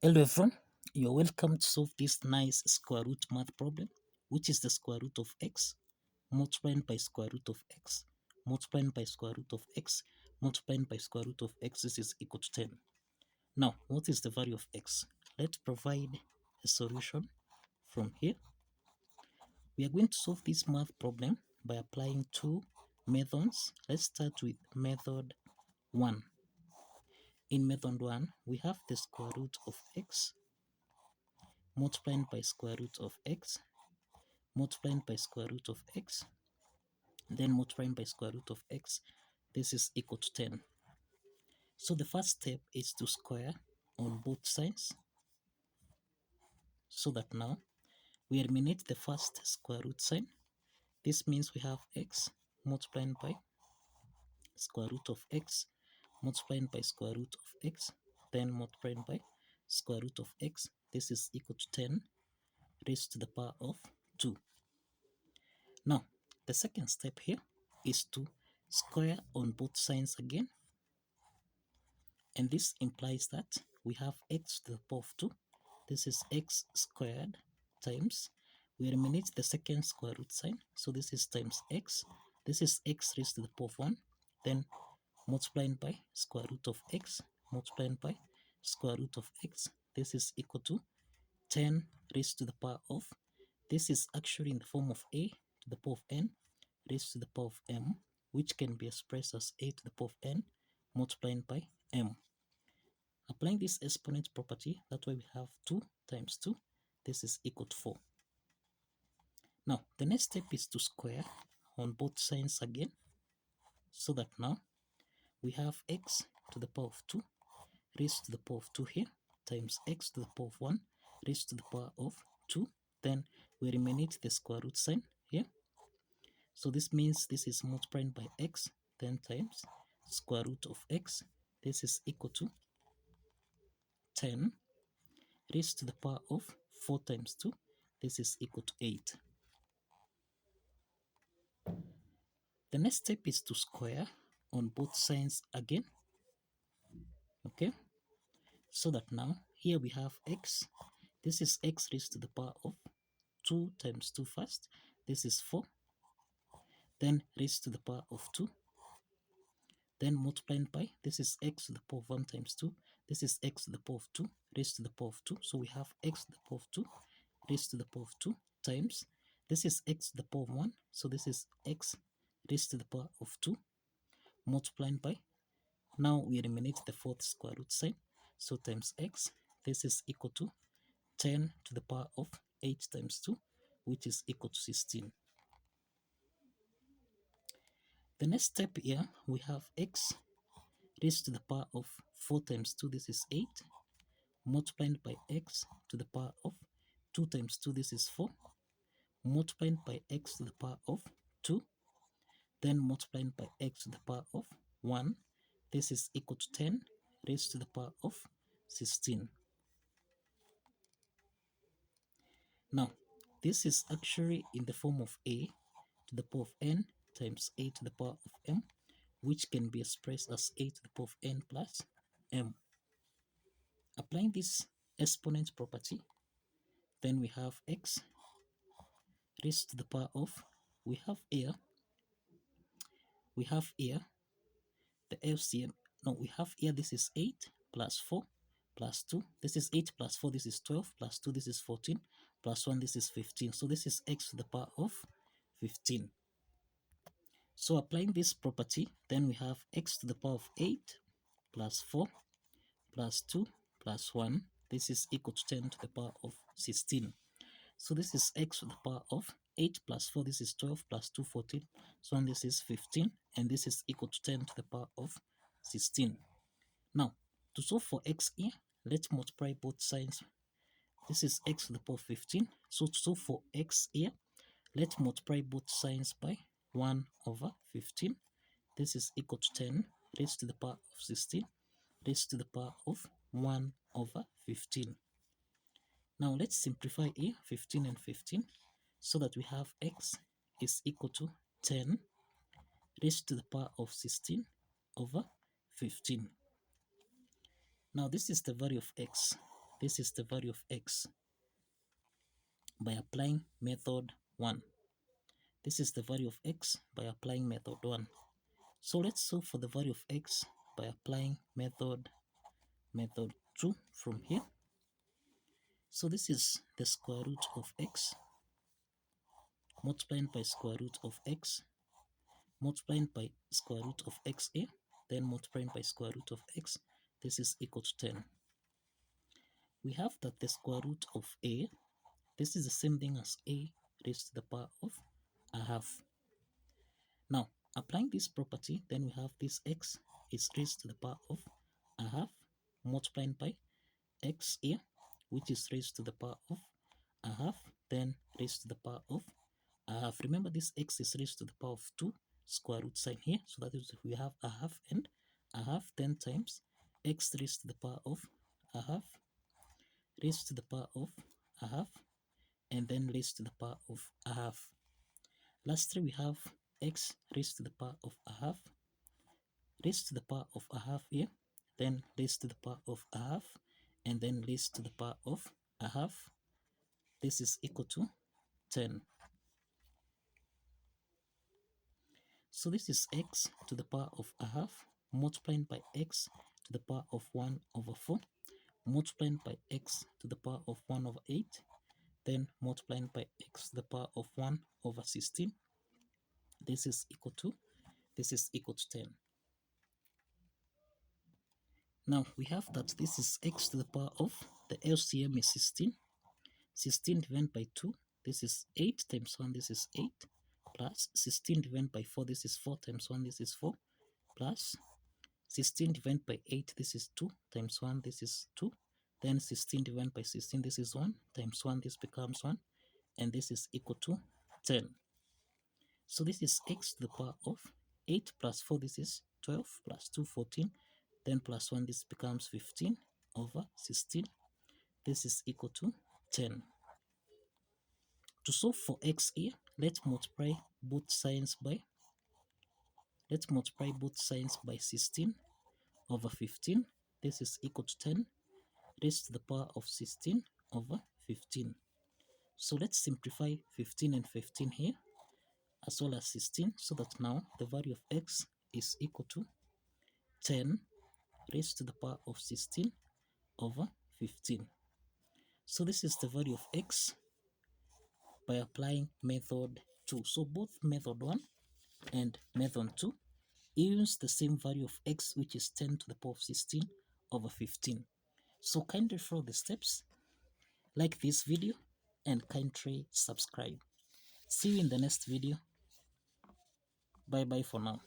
Hello everyone, you're welcome to solve this nice square root math problem, which is the square root of x multiplied by square root of x multiplied by square root of x multiplied by square root of x. This is equal to 10. Now, what is the value of x? Let's provide a solution from here. We are going to solve this math problem by applying two methods. Let's start with method 1. In method 1, we have the square root of x multiplied by square root of x multiplied by square root of x, then multiplying by square root of x. This is equal to 10. So the first step is to square on both sides, so that now we eliminate the first square root sign. This means we have x multiplied by square root of x multiplied by square root of x, then multiplied by square root of x. This is equal to 10 raised to the power of 2. Now, the second step here is to square on both sides again, and this implies that we have x to the power of 2. This is x squared times, we eliminate the second square root sign, so this is times x. This is x raised to the power of 1, then multiplied by square root of x multiplied by square root of x. This is equal to 10 raised to the power of, this is actually in the form of a to the power of n raised to the power of m, which can be expressed as a to the power of n multiplied by m. Applying this exponent property, that way we have 2 times 2. This is equal to 4. Now, the next step is to square on both sides again, so that now we have x to the power of 2 raised to the power of 2 here, times x to the power of 1 raised to the power of 2. Then we eliminate the square root sign here. So this means this is multiplied by x, then times square root of x. This is equal to 10 raised to the power of 4 times 2. This is equal to 8. The next step is to square on both sides again. Okay, so that now here we have x. This is x raised to the power of 2 times 2 first. This is 4. Then raised to the power of 2. Then multiplied by, this is x to the power of 1 times 2. This is x to the power of 2 raised to the power of 2. So we have x to the power of 2 raised to the power of 2 times, this is x to the power of 1. So this is x raised to the power of 2 multiplied by, now we eliminate the fourth square root sign. So times x, this is equal to 10 to the power of 8 times 2, which is equal to 16. The next step here, we have x raised to the power of 4 times 2, this is 8, multiplied by x to the power of 2 times 2, this is 4, multiplied by x to the power of 2, then multiplied by x to the power of 1. This is equal to 10 raised to the power of 16. Now, this is actually in the form of a to the power of n times a to the power of m, which can be expressed as a to the power of n plus m. Applying this exponent property, then we have x raised to the power of, we have here the LCM. No, we have here, this is 8 plus 4 plus 2. This is 8 plus 4, this is 12, plus 2, this is 14, plus 1, this is 15. So this is x to the power of 15. So applying this property, then we have x to the power of 8 plus 4 plus 2 plus 1. This is equal to 10 to the power of 16. So this is x to the power of 8 plus 4, this is 12, plus 2, 14, so on, this is 15, and this is equal to 10 to the power of 16. Now, to solve for x here, let's multiply both sides. This is x to the power of 15. So to solve for x here, let's multiply both sides by 1 over 15. This is equal to 10 raised to the power of 16 raised to the power of 1 over 15. Now let's simplify here 15 and 15, so that we have x is equal to 10 raised to the power of 16 over 15. Now this is the value of x. This is the value of x by applying method 1. This is the value of x by applying method 1. So let's solve for the value of x by applying method 2 from here. So this is the square root of x multiplied by square root of x multiplied by square root of xa, then multiplied by square root of x. This is equal to 10. We have that the square root of a, this is the same thing as a raised to the power of a half. Now, applying this property, then we have this x is raised to the power of a half multiplied by x here, which is raised to the power of a half, then raised to the power of a half. Remember, this x is raised to the power of 2 square root sign here, so that is we have a half and a half, 10 times x raised to the power of a half raised to the power of a half, and then raised to the power of a half. Lastly, we have x raised to the power of a half raised to the power of a half here, then raised to the power of a half, and then raised to the power of a half. This is equal to 10. So this is x to the power of a half multiplied by x to the power of 1 over 4 multiplied by x to the power of 1 over 8, then multiplied by x to the power of 1 over 16. This is equal to 10. Now we have that this is x to the power of, the LCM is 16. 16 divided by 2, this is 8 times 1, this is 8, plus 16 divided by 4, this is 4 times 1, this is 4, plus 16 divided by 8, this is 2 times 1, this is 2, then 16 divided by 16, this is 1 times 1, this becomes 1, and this is equal to 10. So this is x to the power of 8 plus 4, this is 12, plus 2, 14, then plus 1, this becomes 15 over 16. This is equal to 10. To solve for x here, let's multiply both signs by 16 over 15. This is equal to 10 raised to the power of 16 over 15. So let's simplify 15 and 15 here, as well as 16, so that now the value of x is equal to 10 raised to the power of 16 over 15. So this is the value of x by applying method 2. So both method 1 and method 2 use the same value of x, which is 10 to the power of 16 over 15. So kindly follow the steps, like this video, and kindly subscribe. See you in the next video. Bye bye for now.